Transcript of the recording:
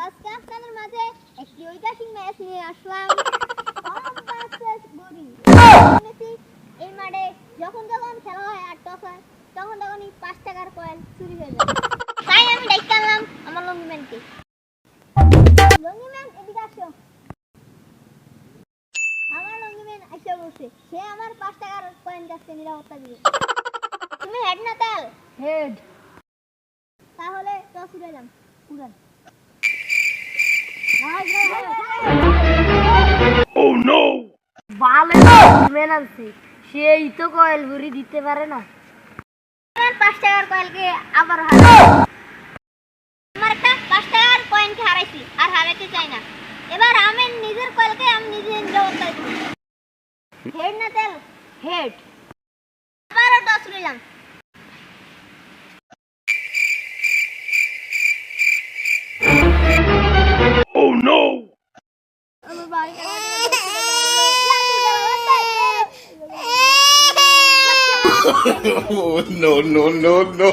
আজকে আপনাদের মাঝে একটি ঐতিহাসিক ম্যাচ নিয়ে আসলাম। এই মাঠে যখন যখন খেলা হয় আর টস হয় তখন তখনই 5 টাকার কয়েন চুরি হয়ে যায়। তাই আমি দেখতে আনলাম আমার লঙ্গিম্যানকে। লঙ্গিম্যান এদিকে আসো। আমার লঙ্গিম্যান এসে বসে, সে আমার 5 টাকার কয়েন কাছে নিরাপত্তা দিবে। তুমি হেড না তেল? হেড। তাহলে টস উড়ালাম। উড়ান। Oh no! বালে মেন আনছি, সেই তো কয়েল ভরি দিতে পারে না। 5 টাকার কয়েনকে আবার হারাই। আমার একটা 5 টাকার কয়েনকে হারাইছি আর হারাইতে চাই না। এবার আমি নিজের কয়েলকে আমি নিজে নিরাপত্তা দিব। হেড না তেল? হেড। আবারও টস উড়ালাম। Oh no! আমার বাড়ি Oh, no, no, no, no.